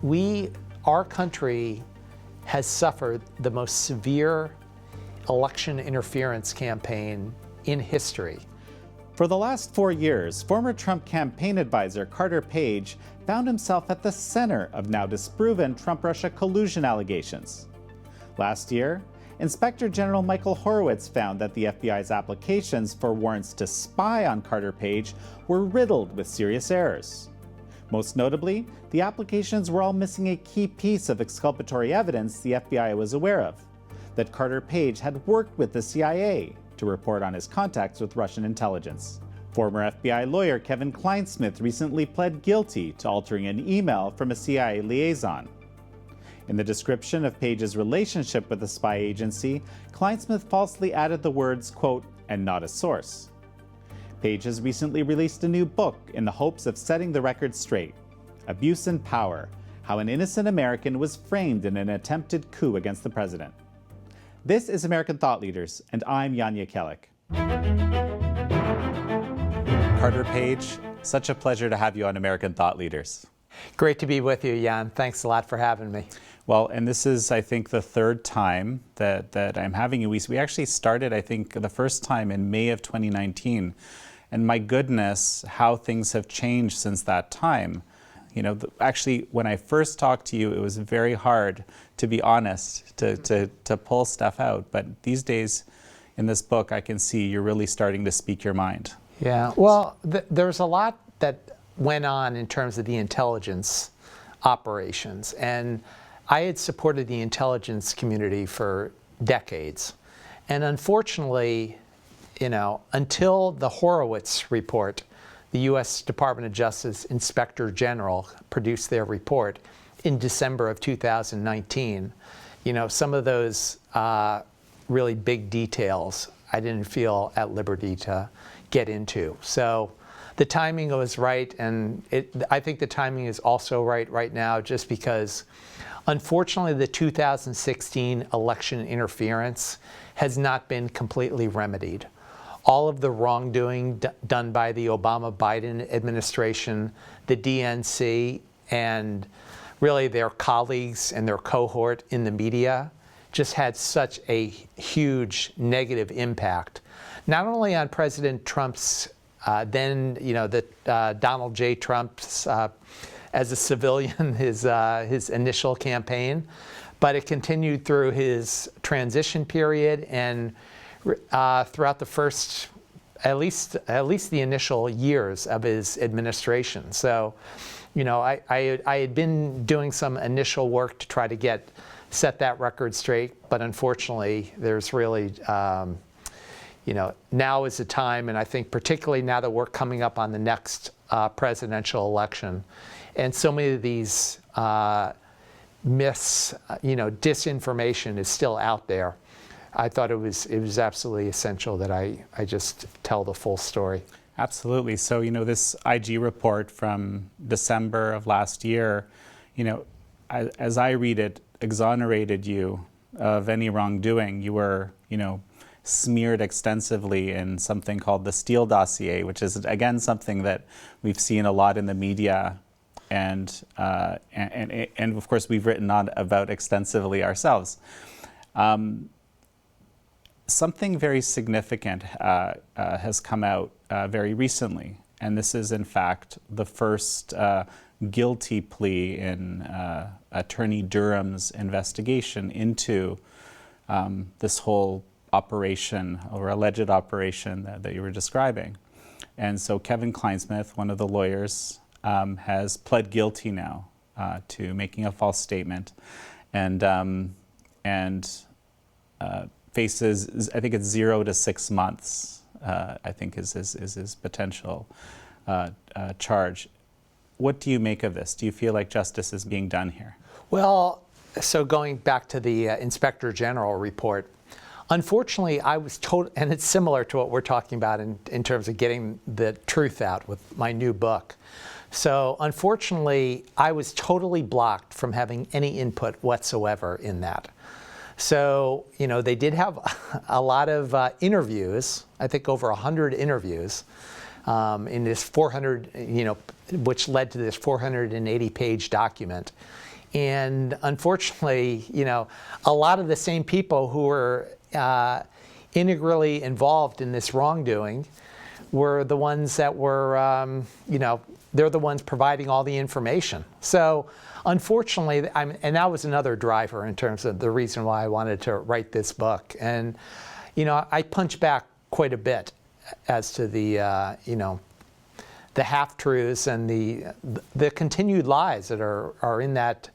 our country has suffered the most severe election interference campaign in history. For the last 4 years, former Trump campaign advisor Carter Page found himself at the center of now disproven Trump-Russia collusion allegations. Last year, Inspector General Michael Horowitz found that the FBI's applications for warrants to spy on Carter Page were riddled with serious errors. Most notably, the applications were all missing a key piece of exculpatory evidence the FBI was aware of: that Carter Page had worked with the CIA to report on his contacts with Russian intelligence. Former FBI lawyer Kevin Clinesmith recently pled guilty to altering an email from a CIA liaison. In the description of Page's relationship with the spy agency, Clinesmith falsely added the words, quote, "and not a source." Page has recently released a new book in the hopes of setting the record straight: Abuse and Power: How an Innocent American Was Framed in an Attempted Coup Against the President. This is American Thought Leaders, and I'm Jan Jekielek. Carter Page, such a pleasure to have you on American Thought Leaders. Great to be with you, Jan. Thanks a lot for having me. Well, and this is, I think, the third time that I'm having you. We actually started, I think, the first time in May of 2019. And my goodness, how things have changed since that time. You know, actually, when I first talked to you, it was very hard, to be honest, to pull stuff out. But these days, in this book, I can see you're really starting to speak your mind. Yeah, well, there's a lot that went on in terms of the intelligence operations. And I had supported the intelligence community for decades. And unfortunately, you know, until the Horowitz report, the U.S. Department of Justice Inspector General produced their report in December of 2019, you know, some of those really big details I didn't feel at liberty to get into. So the timing was right, and I think the timing is also right now, just because unfortunately the 2016 election interference has not been completely remedied. All of the wrongdoing done by the Obama-Biden administration, the DNC, and really their colleagues and their cohort in the media just had such a huge negative impact, not only on President Trump's Donald J. Trump's as a civilian, his initial campaign, but it continued through his transition period and throughout the first, at least the initial years of his administration. So, you know, I had been doing some initial work to try to set that record straight, but unfortunately, there's really, you know, now is the time, and I think particularly now that we're coming up on the next presidential election, and so many of these myths, you know, disinformation is still out there. I thought it was absolutely essential that I just tell the full story. Absolutely. So, you know, this IG report from December of last year, you know, as I read it, exonerated you of any wrongdoing. You were, you know, smeared extensively in something called the Steele dossier, which is, again, something that we've seen a lot in the media, and of course we've written about extensively ourselves. Something very significant has come out very recently, and this is in fact the first guilty plea in Attorney Durham's investigation into this whole operation, or alleged operation that you were describing. And so Kevin Clinesmith, one of the lawyers, has pled guilty now to making a false statement, and faces, I think it's 0 to 6 months, I think is his potential charge. What do you make of this? Do you feel like justice is being done here? Well, so going back to the Inspector General report, unfortunately, I was told, and it's similar to what we're talking about in terms of getting the truth out with my new book. So unfortunately, I was totally blocked from having any input whatsoever in that. So, you know, they did have a lot of interviews, I think over 100 interviews in this 400, which led to this 480-page document. And unfortunately, a lot of the same people who were integrally involved in this wrongdoing were the ones that were, they're the ones providing all the information. So unfortunately, and that was another driver in terms of the reason why I wanted to write this book. And, I punch back quite a bit as to the half-truths and the continued lies that are in that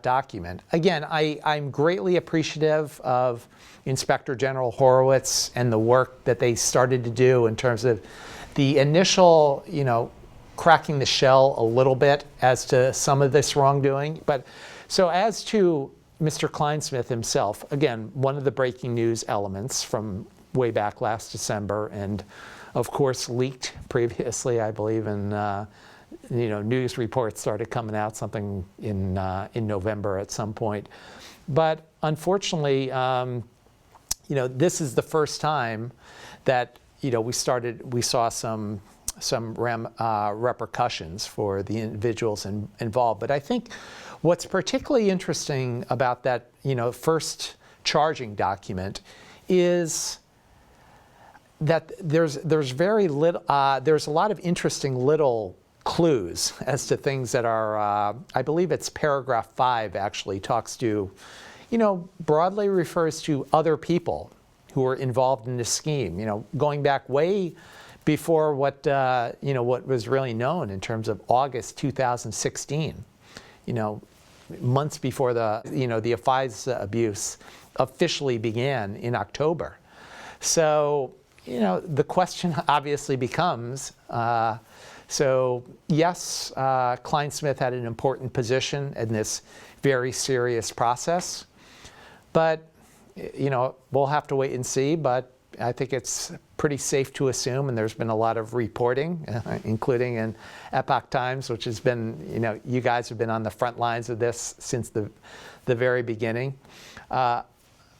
document. Again, I'm greatly appreciative of Inspector General Horowitz and the work that they started to do in terms of the initial, cracking the shell a little bit as to some of this wrongdoing. But so as to Mr. Kleinsmith himself, again, one of the breaking news elements from way back last December, and of course leaked previously, I believe, in news reports started coming out something in November at some point. But unfortunately, this is the first time that we saw some repercussions for the individuals involved. But I think what's particularly interesting about that first charging document is that there's very little there's a lot of interesting little clues as to things that are I believe it's paragraph 5 actually talks to broadly refers to other people who were involved in this scheme, going back way before what was really known in terms of August 2016, months before the FISA abuse officially began in October. So, the question obviously becomes, so yes, Kleinsmith had an important position in this very serious process, but we'll have to wait and see. But I think it's pretty safe to assume, and there's been a lot of reporting, including in Epoch Times, which has been, you guys have been on the front lines of this since the very beginning.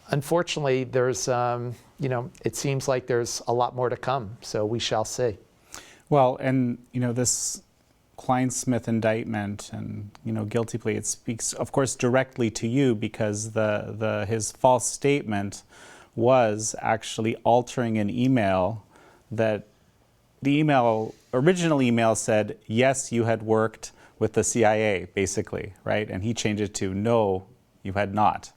Unfortunately, there's, it seems like there's a lot more to come, so we shall see. Well, and, this Kleinsmith indictment and, guilty plea, it speaks, of course, directly to you because his false statement was actually altering an email that the original email said, yes, you had worked with the CIA, basically, right? And he changed it to, no, you had not,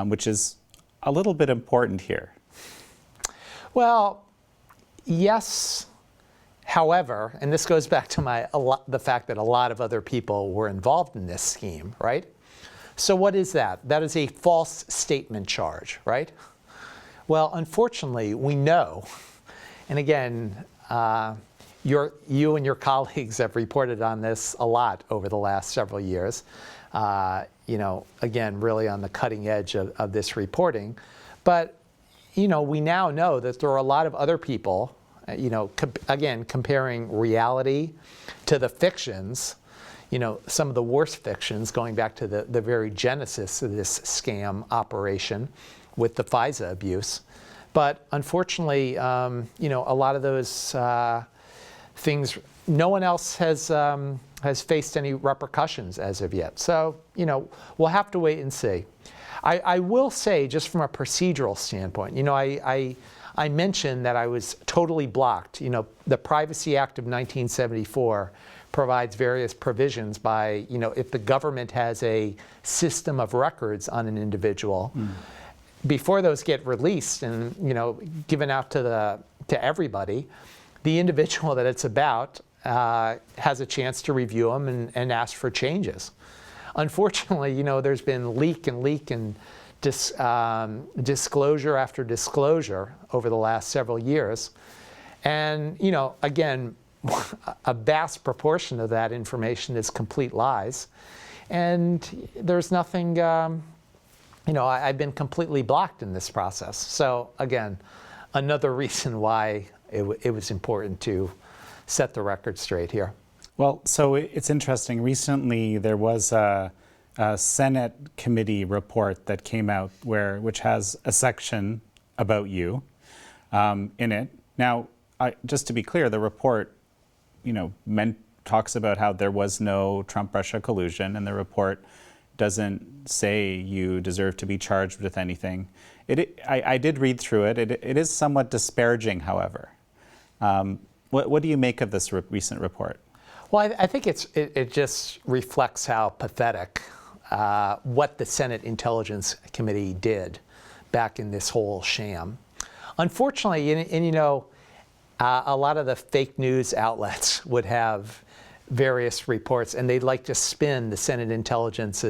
which is a little bit important here. Well, yes. However, and this goes back to the fact that a lot of other people were involved in this scheme, right? So what is that? That is a false statement charge, right? Well, unfortunately, we know, and again, you and your colleagues have reported on this a lot over the last several years, again, really on the cutting edge of this reporting. But, we now know that there are a lot of other people, again, comparing reality to the fictions, some of the worst fictions going back to the very genesis of this scam operation with the FISA abuse. But unfortunately, a lot of those things, no one else has faced any repercussions as of yet. So, we'll have to wait and see. I will say, just from a procedural standpoint, I mentioned that I was totally blocked. The Privacy Act of 1974 provides various provisions by, if the government has a system of records on an individual, before those get released and, given out to everybody, the individual that it's about has a chance to review them and ask for changes. Unfortunately, there's been leak and disclosure after disclosure over the last several years. And, again, a vast proportion of that information is complete lies. And there's nothing, I've been completely blocked in this process. So, again, another reason why it was important to set the record straight here. Well, so it's interesting. Recently, there was a Senate committee report that came out which has a section about you in it. Now, just to be clear, the report talks about how there was no Trump-Russia collusion, and the report doesn't say you deserve to be charged with anything. I did read through it. It is somewhat disparaging, however. What do you make of this recent report? Well, I think it just reflects how pathetic what the Senate Intelligence Committee did back in this whole sham. Unfortunately, a lot of the fake news outlets would have various reports, and they'd like to spin the Senate Intelligence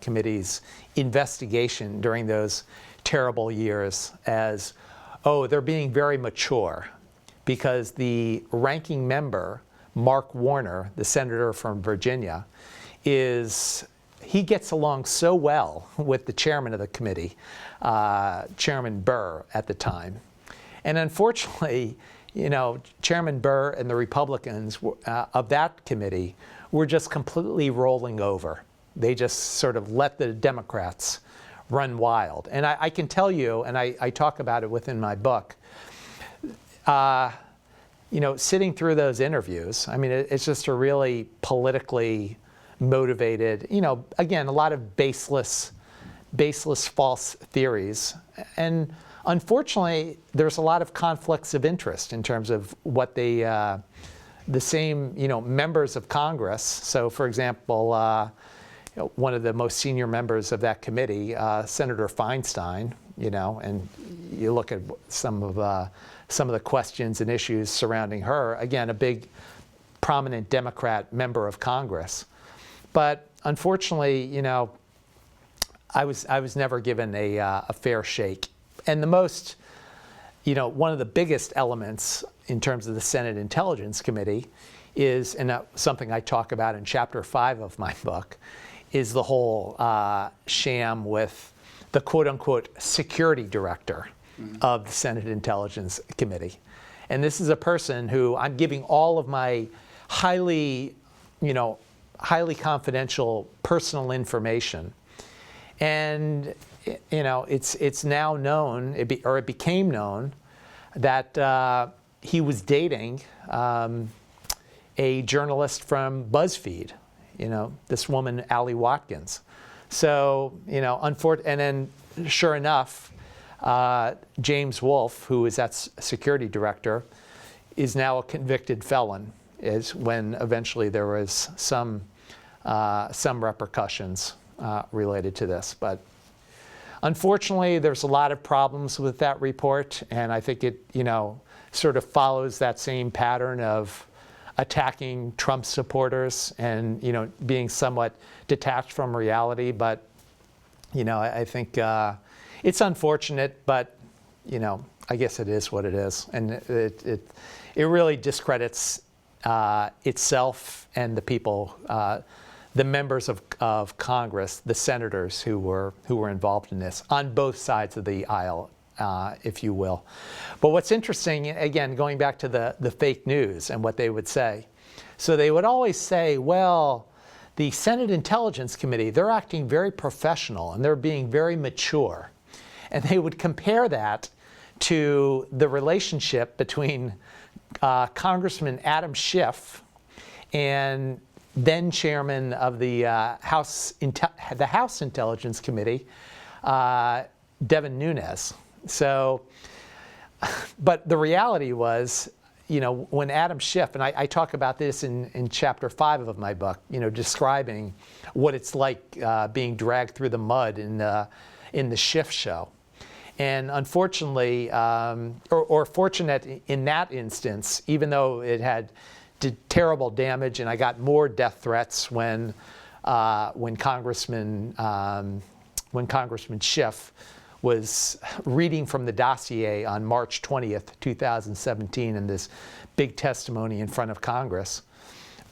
Committee's investigation during those terrible years as, oh, they're being very mature, because the ranking member, Mark Warner, the senator from Virginia, he gets along so well with the chairman of the committee, Chairman Burr at the time. And unfortunately, Chairman Burr and the Republicans of that committee were just completely rolling over. They just sort of let the Democrats run wild. And I can tell you, and I talk about it within my book, sitting through those interviews, I mean, it's just a really politically motivated, again, a lot of baseless false theories. And unfortunately, there's a lot of conflicts of interest in terms of what the same, members of Congress. So, for example, one of the most senior members of that committee, Senator Feinstein, and you look at some of the questions and issues surrounding her. Again, a big, prominent Democrat member of Congress. But unfortunately, I was never given a fair shake. And the most, one of the biggest elements in terms of the Senate Intelligence Committee is, and something I talk about in Chapter 5 of my book, is the whole sham with the quote-unquote security director of the Senate Intelligence Committee. And this is a person who I'm giving all of my highly confidential personal information. And it's now known, it became known, that he was dating a journalist from BuzzFeed, this woman, Allie Watkins. So, and then sure enough, James Wolfe, who is that security director, is now a convicted felon, when eventually there was some repercussions related to this. But unfortunately, there's a lot of problems with that report, and I think it, sort of follows that same pattern of attacking Trump supporters and, being somewhat detached from reality. But, I think it's unfortunate, but, I guess it is what it is. And it really discredits itself and the people, the members of Congress, the senators who were involved in this on both sides of the aisle, if you will. But what's interesting, again, going back to the fake news and what they would say. So they would always say, well, the Senate Intelligence Committee, they're acting very professional and they're being very mature. And they would compare that to the relationship between Congressman Adam Schiff and then chairman of the House Intelligence Committee, Devin Nunes. So, but the reality was, when Adam Schiff, and I talk about this in Chapter 5 of my book, describing what it's like being dragged through the mud in the Schiff show. And unfortunately, or fortunate in that instance, even though it did terrible damage, and I got more death threats when Congressman Schiff was reading from the dossier on March 20th, 2017, in this big testimony in front of Congress.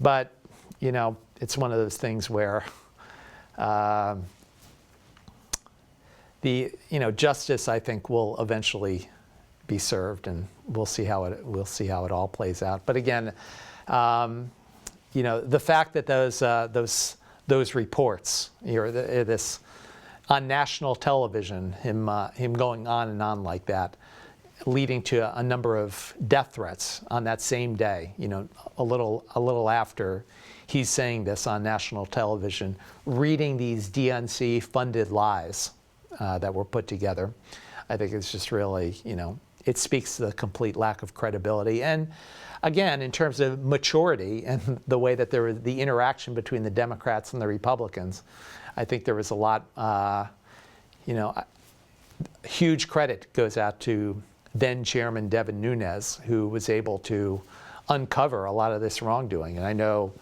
But it's one of those things where justice, I think, will eventually be served, and we'll see how it all plays out. But again, the fact that those reports, this on national television, him going on and on like that, leading to a number of death threats on that same day. You know, a little after he's saying this on national television, reading these DNC-funded lies that were put together. I think it's just really, you know, it speaks to the complete lack of credibility. And again, in terms of maturity and the way that there was the interaction between the Democrats and the Republicans, I think there was a lot, you know, huge credit goes out to then Chairman Devin Nunes, who was able to uncover a lot of this wrongdoing. And I know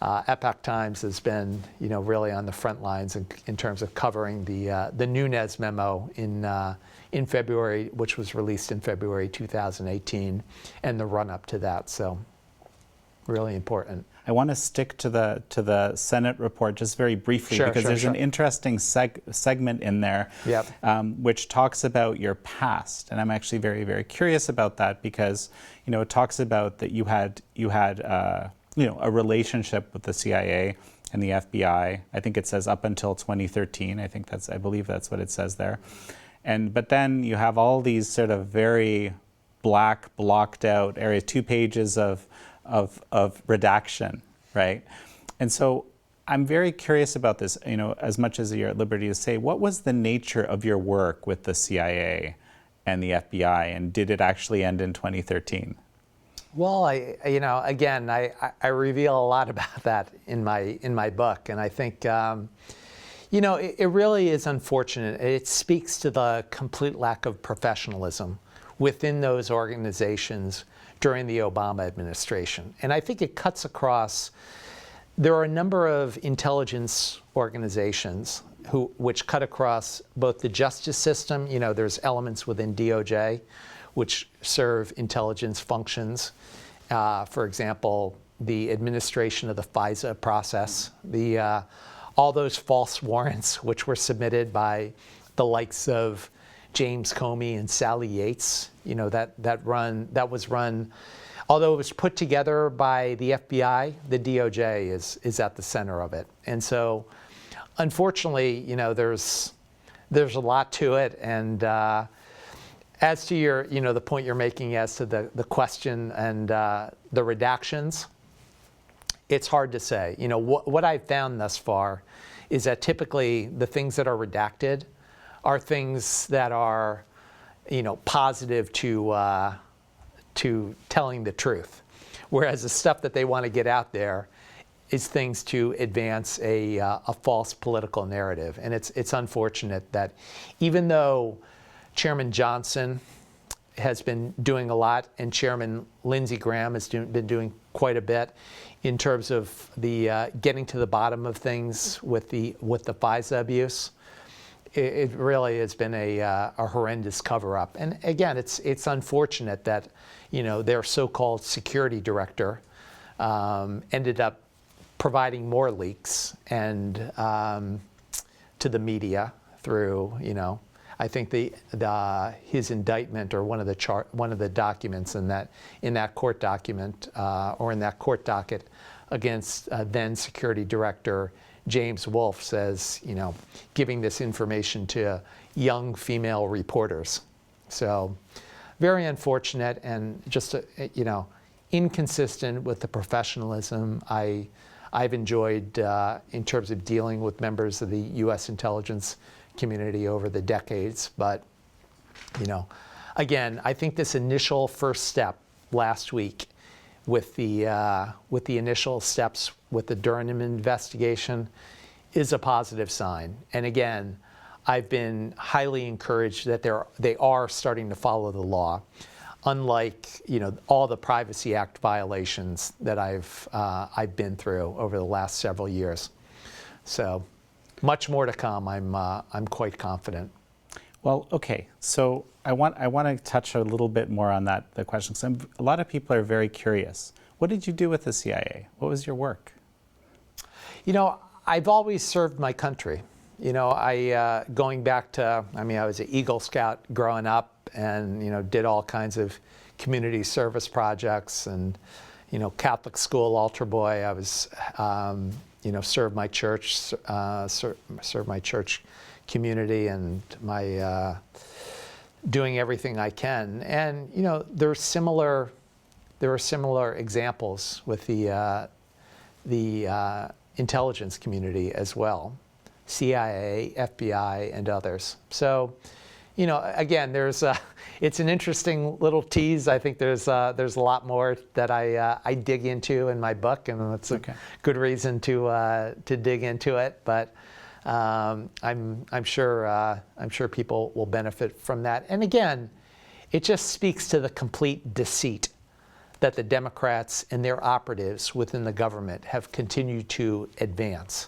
Epoch Times has been, you know, really on the front lines in terms of covering the Nunes memo in February, which was released in February 2018, and the run-up to that. So, really important. I want to stick to the Senate report just very briefly, because there's an interesting segment in there, which talks about your past, and I'm actually very, very curious about that, because, you know, it talks about that you had you know, a relationship with the CIA and the FBI. I think it says up until 2013. I believe that's what it says there. But then you have all these sort of very black, blocked out areas, 2 pages of redaction, right? And so I'm very curious about this, you know, as much as you're at liberty to say, what was the nature of your work with the CIA and the FBI, and did it actually end in 2013? Well, I reveal a lot about that in my book, and I think, you know, it really is unfortunate. It speaks to the complete lack of professionalism within those organizations during the Obama administration. And I think it cuts across, there are a number of intelligence organizations which cut across both the justice system, you know, there's elements within DOJ which serve intelligence functions. For example, the administration of the FISA process, all those false warrants which were submitted by the likes of James Comey and Sally Yates, you know, that was run, although it was put together by the FBI, the DOJ is at the center of it. And so, unfortunately, you know, there's a lot to it. And as to your, you know, the point you're making as to the question and the redactions, it's hard to say. You know, what I've found thus far is that typically the things that are redacted are things that are, you know, positive to telling the truth, whereas the stuff that they want to get out there is things to advance a false political narrative. And it's unfortunate that even though Chairman Johnson has been doing a lot, and Chairman Lindsey Graham has been doing quite a bit in terms of the getting to the bottom of things with the FISA abuse. It really has been a horrendous cover-up. And again, it's unfortunate that, you know, their so-called security director ended up providing more leaks and to the media through, you know, I think his indictment, or one of the documents in that court document or in that court docket against then security director James Wolfe, says, you know, giving this information to young female reporters. So very unfortunate, and just you know, inconsistent with the professionalism I've enjoyed in terms of dealing with members of the U.S. intelligence community over the decades. But, you know, again, I think this initial first step last week with the initial steps with the Durham investigation is a positive sign. And again, I've been highly encouraged that they are starting to follow the law, unlike, you know, all the Privacy Act violations that I've been through over the last several years. So, much more to come. I'm quite confident. Well, okay. So I want to touch a little bit more on the question. So a lot of people are very curious. What did you do with the CIA? What was your work? You know, I've always served my country. You know, going back to, I mean, I was an Eagle Scout growing up, and, you know, did all kinds of community service projects, and, you know, Catholic school altar boy. I was, you know, served my church, served my church community and my doing everything I can. And there are similar examples with the intelligence community as well, CIA, FBI, and others. So, again, it's an interesting little tease. I think there's a lot more that I dig into in my book, and that's a good reason to dig into it. But I'm sure people will benefit from that. And again, it just speaks to the complete deceit that the Democrats and their operatives within the government have continued to advance.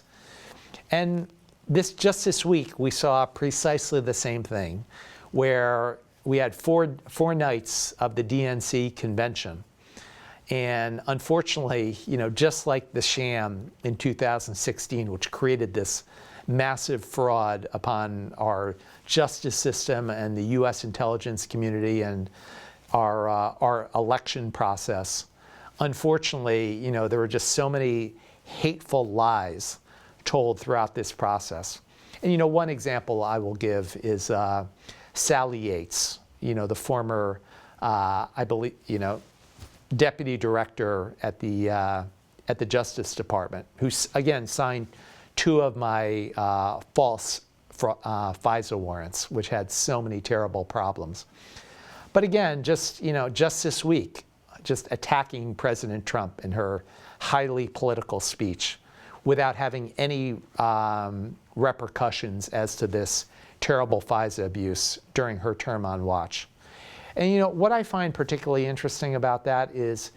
And just this week, we saw precisely the same thing, where we had four nights of the DNC convention. And unfortunately, just like the sham in 2016, which created this massive fraud upon our justice system and the U.S. intelligence community and our election process, unfortunately, there were just so many hateful lies told throughout this process. And one example I will give is Sally Yates, the former, I believe, deputy director at the Justice Department, who again signed 2 of my false FISA warrants, which had so many terrible problems. But again, just this week, just attacking President Trump in her highly political speech, without having any repercussions as to this terrible FISA abuse during her term on watch. And what I find particularly interesting about that is,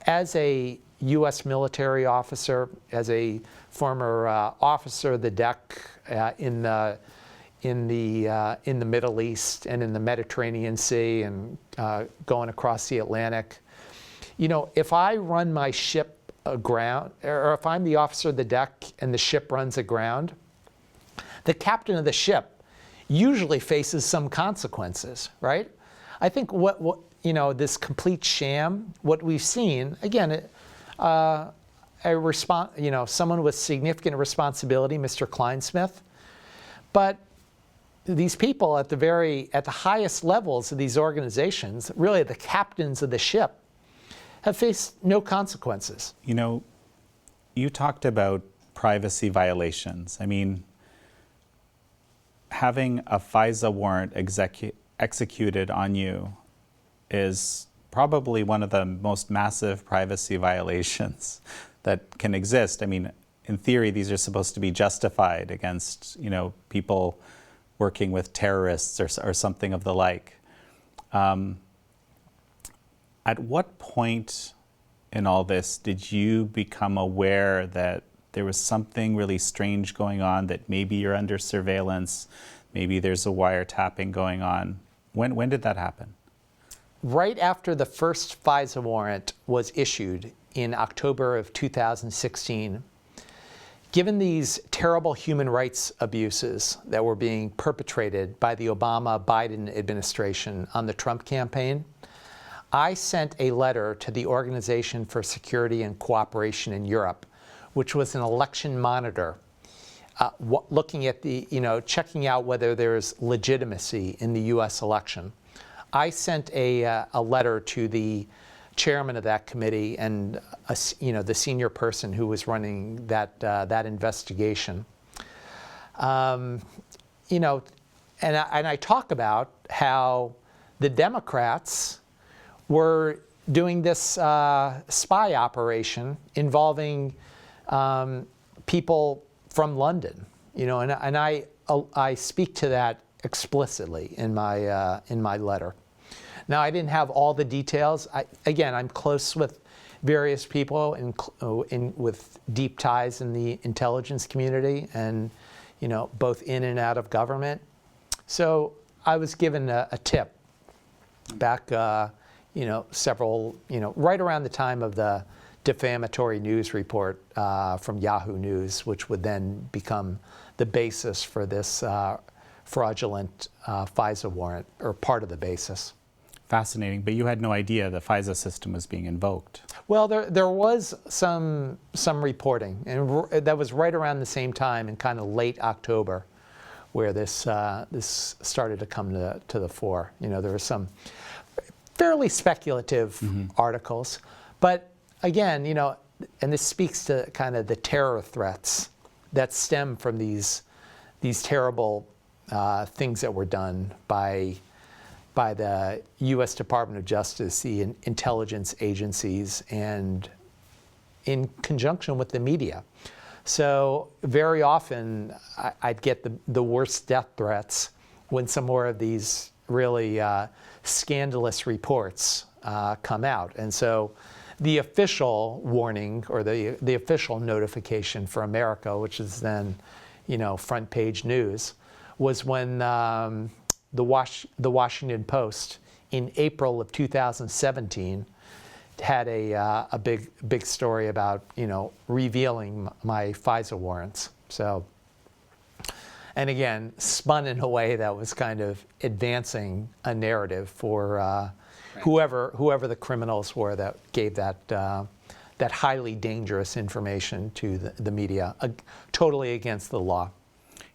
as a U.S. military officer, as a former officer of the deck in the Middle East and in the Mediterranean Sea and going across the Atlantic, if I run my ship aground, or if I'm the officer of the deck and the ship runs aground, the captain of the ship usually faces some consequences, right? I think what this complete sham, what we've seen, again, someone with significant responsibility, Mr. Kleinsmith, but these people at the highest levels of these organizations, really the captains of the ship, have faced no consequences. You talked about privacy violations. I mean, having a FISA warrant executed on you is probably one of the most massive privacy violations that can exist. I mean, in theory, these are supposed to be justified against, people working with terrorists or something of the like. At what point in all this did you become aware that there was something really strange going on, that maybe you're under surveillance, maybe there's a wiretapping going on? When did that happen? Right after the first FISA warrant was issued in October of 2016, given these terrible human rights abuses that were being perpetrated by the Obama-Biden administration on the Trump campaign, I sent a letter to the Organization for Security and Cooperation in Europe, which was an election monitor, looking at checking out whether there's legitimacy in the U.S. election. I sent a letter to the chairman of that committee and the senior person who was running that investigation. And I talk about how the Democrats were doing this spy operation involving people from London, and I speak to that explicitly in my letter. Now, I didn't have all the details. I'm close with various people with deep ties in the intelligence community, and both in and out of government. So I was given a tip back, several, right around the time of the defamatory news report from Yahoo News, which would then become the basis for this fraudulent FISA warrant, or part of the basis. Fascinating, but you had no idea the FISA system was being invoked. Well, there was some reporting, and that was right around the same time in kind of late October, where this started to come to the fore. There were some fairly speculative articles, but again, and this speaks to kind of the terror threats that stem from these terrible things that were done by the U.S. Department of Justice, the intelligence agencies, and in conjunction with the media. So very often I'd get the worst death threats when some more of these really scandalous reports come out. And so the official warning, or the official notification for America, which is then, front page news, was when the Washington Post in April of 2017 had a big story about revealing my FISA warrants. So, and again, spun in a way that was kind of advancing a narrative for whoever the criminals were that gave that highly dangerous information to the media, totally against the law.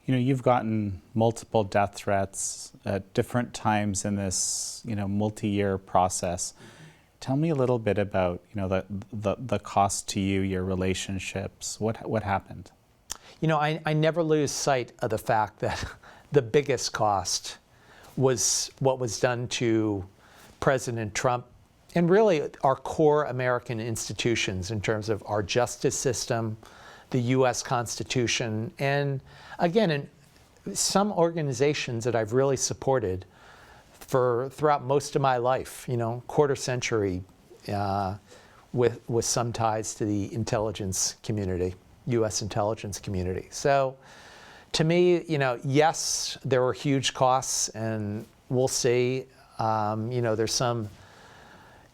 You've gotten multiple death threats at different times in this, multi-year process. Tell me a little bit about, the cost to you, your relationships. What happened? I never lose sight of the fact that the biggest cost was what was done to President Trump and really our core American institutions in terms of our justice system, the U.S. Constitution, and again, in some organizations that I've really supported throughout most of my life, quarter century, with some ties to the intelligence community, U.S. intelligence community. So to me, yes, there were huge costs, and we'll see. There's some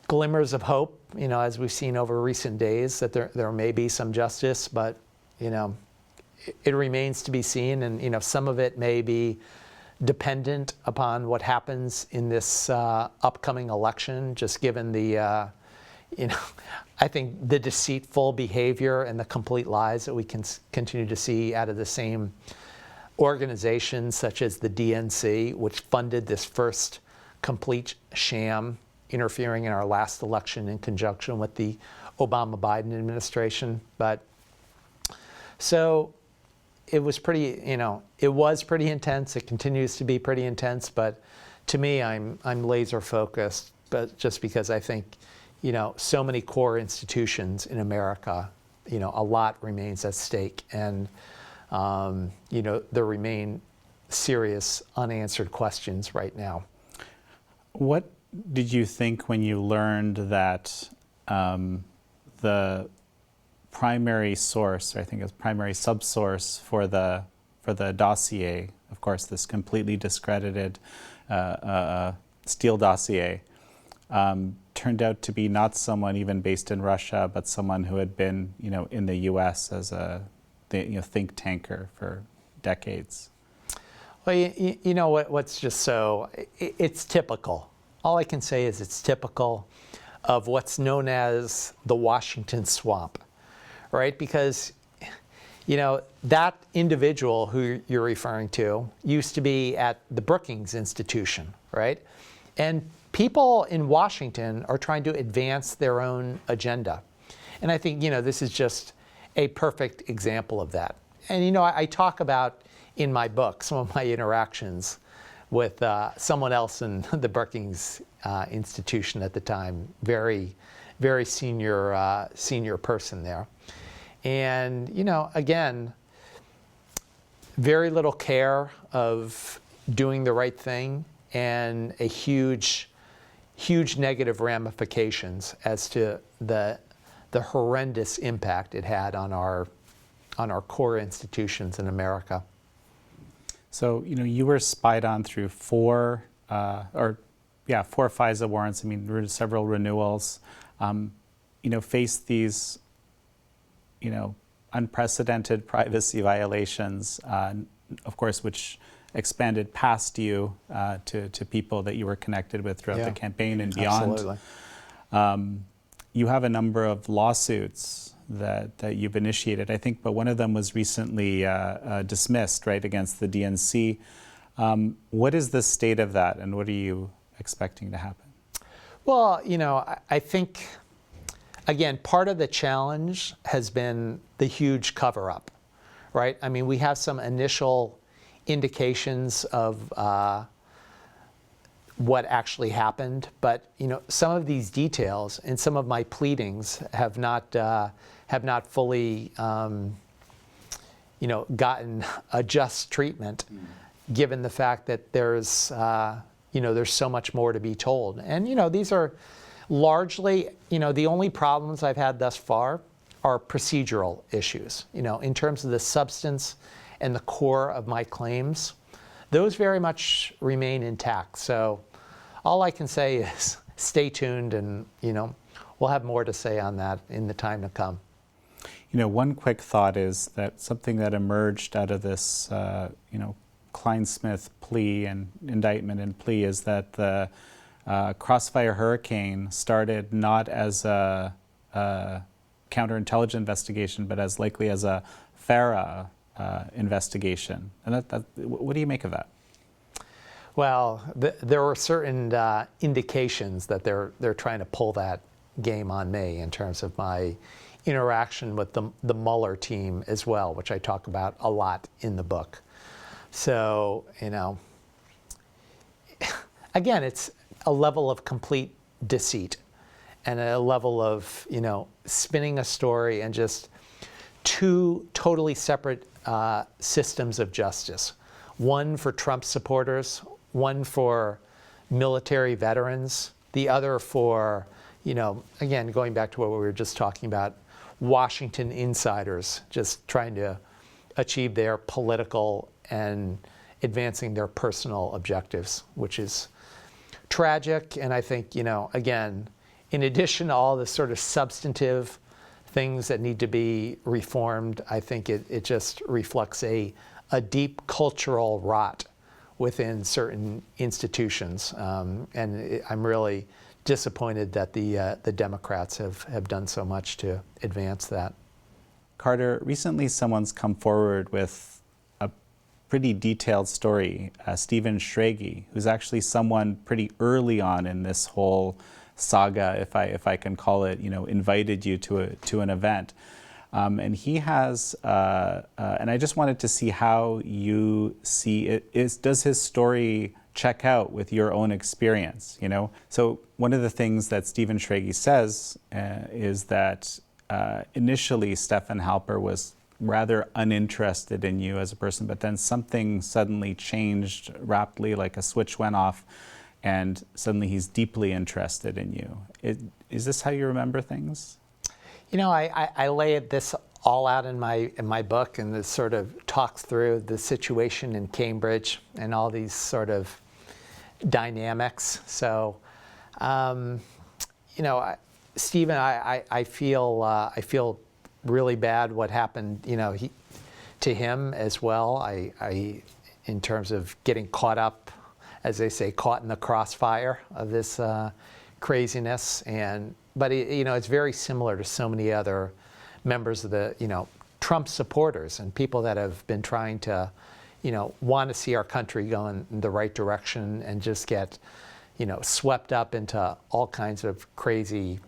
glimmers of hope, as we've seen over recent days, that there may be some justice, but, it remains to be seen. And, some of it may be dependent upon what happens in this upcoming election, just given the, I think the deceitful behavior and the complete lies that we can continue to see out of the same organizations such as the DNC, which funded this first complete sham, interfering in our last election in conjunction with the Obama-Biden administration. But so it was pretty, it was pretty intense. It continues to be pretty intense. But to me, I'm laser focused. But just because I think, so many core institutions in America, a lot remains at stake, and there remain serious unanswered questions right now. What did you think when you learned that the primary source, or I think it's primary subsource for the dossier, of course, this completely discredited Steele dossier, turned out to be not someone even based in Russia, but someone who had been, in the U.S. as a think tanker for decades? Well, what's just so, it's typical. All I can say is it's typical of what's known as the Washington swamp, right? Because, that individual who you're referring to used to be at the Brookings Institution, right? And people in Washington are trying to advance their own agenda. And I think, this is just a perfect example of that. And, I talk about in my book some of my interactions with someone else in the Brookings Institution at the time, very, very senior person there. And, again, very little care of doing the right thing, and a huge negative ramifications as to the horrendous impact it had on our core institutions in America. So, you were spied on through four FISA warrants. I mean, several renewals. Faced these, unprecedented privacy violations, of course, which expanded past you to people that you were connected with throughout the campaign and beyond. Absolutely. You have a number of lawsuits that you've initiated, I think, but one of them was recently dismissed, right, against the DNC. What is the state of that, and what are you expecting to happen? Well, I think, again, part of the challenge has been the huge cover-up, right? I mean, we have some initial indications of what actually happened, but some of these details and some of my pleadings have not fully gotten a just treatment, given the fact that there's so much more to be told. And these are largely the only problems I've had thus far are procedural issues. In terms of the substance and the core of my claims, those very much remain intact. So all I can say is stay tuned, and we'll have more to say on that in the time to come. One quick thought is that something that emerged out of this Kleinsmith plea and indictment and plea is that the Crossfire Hurricane started not as a counterintelligence investigation, but as likely as a FARA investigation. And what do you make of that? Well, there were certain indications that they're trying to pull that game on me in terms of my interaction with the Mueller team as well, which I talk about a lot in the book. So, again, it's a level of complete deceit and a level of, spinning a story and just two totally separate systems of justice. One for Trump supporters, one for military veterans, the other for, again, going back to what we were just talking about, Washington insiders just trying to achieve their political and advancing their personal objectives, which is tragic. And I think, again, in addition to all the sort of substantive things that need to be reformed, I think it just reflects a deep cultural rot within certain institutions. And I'm really disappointed that the Democrats have done so much to advance that. Carter, recently someone's come forward with a pretty detailed story, Stephen Schrage, who's actually someone pretty early on in this whole saga, if I can call it, invited you to an event. And he has, and I just wanted to see how you see it. Does his story check out with your own experience? So one of the things that Stephen Schrage says is that initially Stefan Halper was rather uninterested in you as a person, but then something suddenly changed rapidly, like a switch went off, and suddenly he's deeply interested in you. Is this how you remember things? I lay this all out in my book, and this sort of talks through the situation in Cambridge and all these sort of dynamics. So, Stephen, I feel really bad what happened, to him as well. I in terms of getting caught up, as they say, caught in the crossfire of this craziness. But it's very similar to so many other members of the Trump supporters and people that have been trying to want to see our country go in the right direction and just get swept up into all kinds of crazy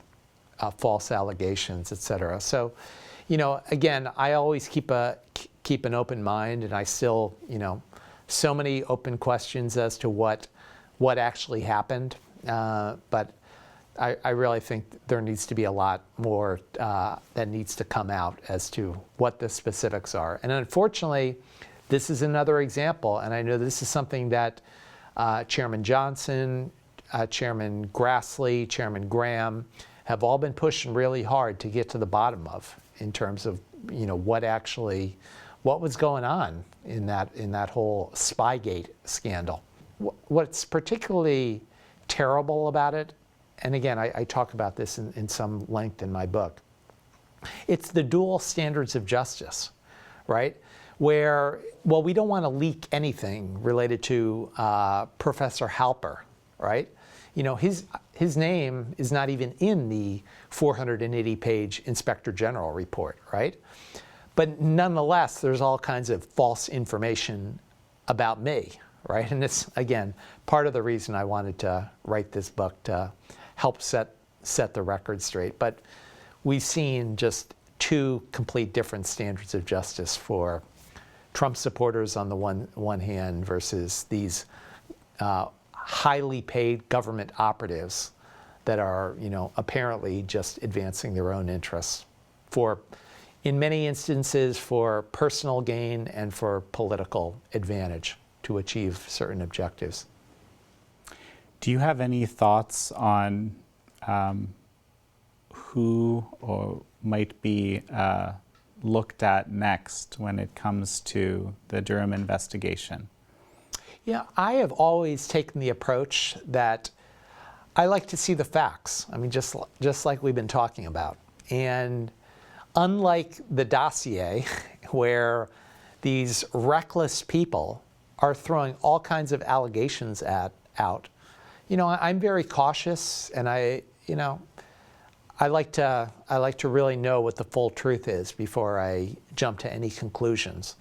false allegations, et cetera. So again, I always keep an open mind, and I still so many open questions as to what actually happened, but I really think there needs to be a lot more that needs to come out as to what the specifics are. And unfortunately, this is another example, and I know this is something that Chairman Johnson, Chairman Grassley, Chairman Graham have all been pushing really hard to get to the bottom of, in terms of what was going on in that whole Spygate scandal. What's particularly terrible about it, and again, I talk about this in some length in my book, it's the dual standards of justice, right? Where, well, we don't want to leak anything related to Professor Halper, right? his name is not even in the 480-page Inspector General report, right? But nonetheless, there's all kinds of false information about me, right? And it's, again, part of the reason I wanted to write this book, to help set the record straight. But we've seen just two complete different standards of justice for Trump supporters on the one hand versus these highly paid government operatives that are, apparently just advancing their own interests for, in many instances, for personal gain and for political advantage to achieve certain objectives. Do you have any thoughts on who or might be looked at next when it comes to the Durham investigation? Yeah, I have always taken the approach that I like to see the facts. I mean, just like we've been talking about. And unlike the dossier, where these reckless people are throwing all kinds of allegations out, I'm very cautious, and I like to really know what the full truth is before I jump to any conclusions.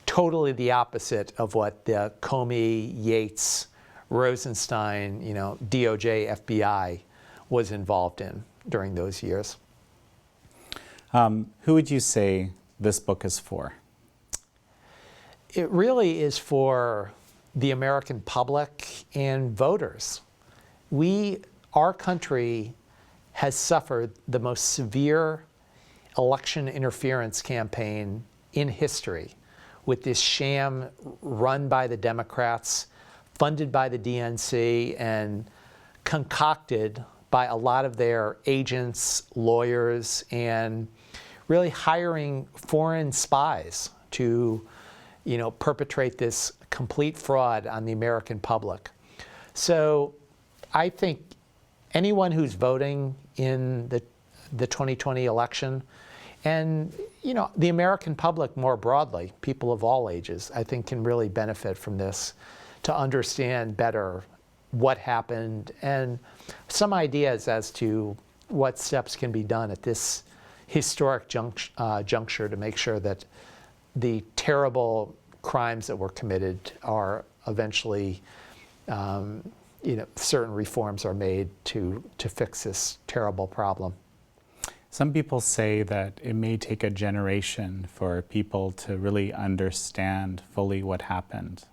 Totally the opposite of what the Comey, Yates, Rosenstein, DOJ, FBI was involved in during those years. Who would you say this book is for? It really is for the American public and voters. Our country has suffered the most severe election interference campaign in history, with this sham run by the Democrats, funded by the DNC, and concocted by a lot of their agents, lawyers, and really hiring foreign spies to, perpetrate this complete fraud on the American public. So I think anyone who's voting in the 2020 election, and the American public more broadly, people of all ages, I think can really benefit from this to understand better what happened and some ideas as to what steps can be done at this historic juncture to make sure that the terrible crimes that were committed are eventually, certain reforms are made to fix this terrible problem. Some people say that it may take a generation for people to really understand fully what happened.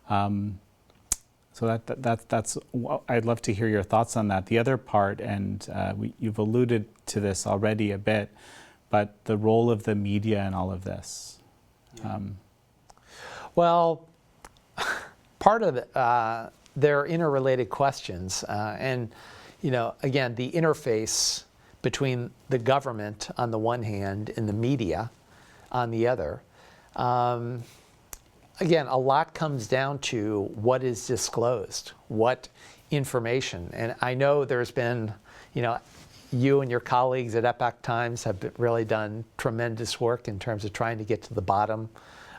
So that's I'd love to hear your thoughts on that. The other part, and you've alluded to this already a bit, but the role of the media in all of this. Well, part of they're interrelated questions, and again, the interface between the government on the one hand and the media on the other. Again, a lot comes down to what is disclosed, what information. And I know there's been, you and your colleagues at Epoch Times have really done tremendous work in terms of trying to get to the bottom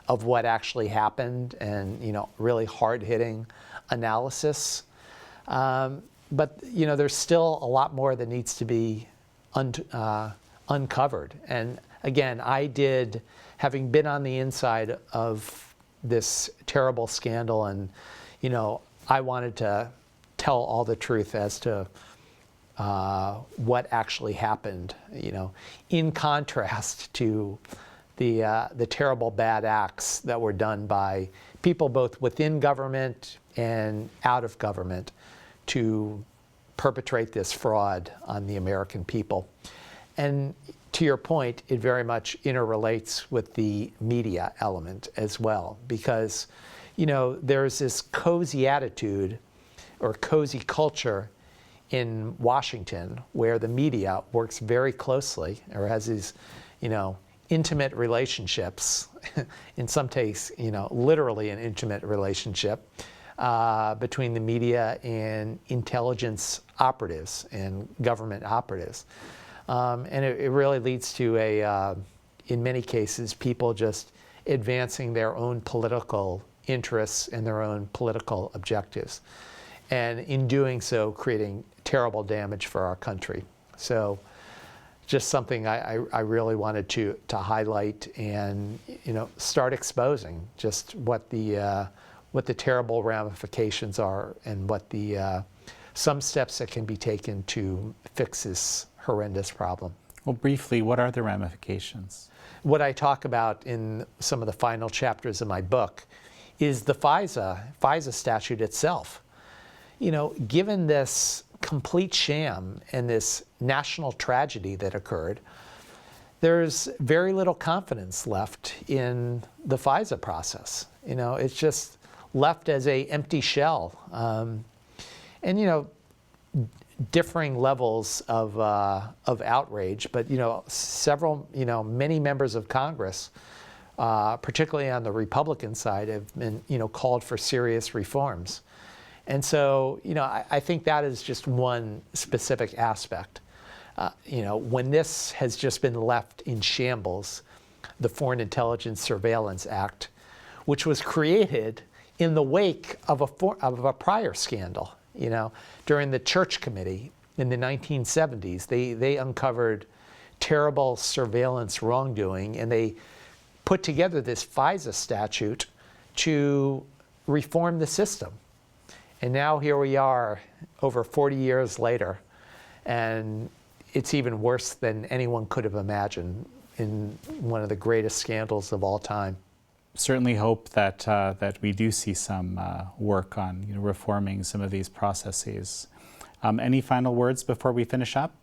of what actually happened and, really hard-hitting analysis. But, there's still a lot more that needs to be uncovered. And again, having been on the inside of this terrible scandal, and I wanted to tell all the truth as to what actually happened, in contrast to the terrible bad acts that were done by people both within government and out of government to perpetrate this fraud on the American people. And to your point, it very much interrelates with the media element as well, because, there's this cozy attitude or cozy culture in Washington where the media works very closely or has these, intimate relationships, in some cases, literally an intimate relationship between the media and intelligence operatives and government operatives. And it really leads to in many cases, people just advancing their own political interests and their own political objectives. and in doing so, creating terrible damage for our country. So just something I really wanted to highlight and start exposing just what the terrible ramifications are and what the some steps that can be taken to fix this horrendous problem. Well, briefly, what are the ramifications? What I talk about in some of the final chapters of my book is the FISA statute itself. Given this complete sham and this national tragedy that occurred, there's very little confidence left in the FISA process. It's just left as an empty shell. And differing levels of outrage, but many members of Congress, particularly on the Republican side, have been called for serious reforms. And so, I think that is just one specific aspect. When this has just been left in shambles, the Foreign Intelligence Surveillance Act, which was created in the wake of a prior scandal, during the Church Committee in the 1970s, they uncovered terrible surveillance wrongdoing, and they put together this FISA statute to reform the system. And now here we are over 40 years later, and it's even worse than anyone could have imagined in one of the greatest scandals of all time. Certainly hope that we do see some work on reforming some of these processes. Any final words before we finish up?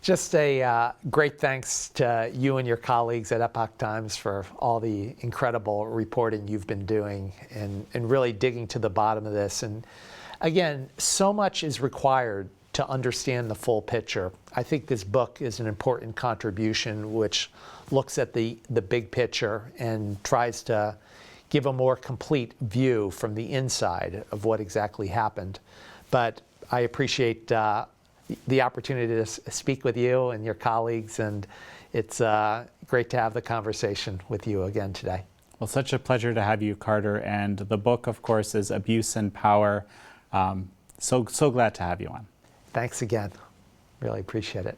Just a great thanks to you and your colleagues at Epoch Times for all the incredible reporting you've been doing and really digging to the bottom of this. And again, so much is required to understand the full picture. I think this book is an important contribution which looks at the big picture and tries to give a more complete view from the inside of what exactly happened. But I appreciate the opportunity to speak with you and your colleagues, and it's great to have the conversation with you again today. Well, such a pleasure to have you, Carter. And the book, of course, is Abuse and Power. So glad to have you on. Thanks again. Really appreciate it.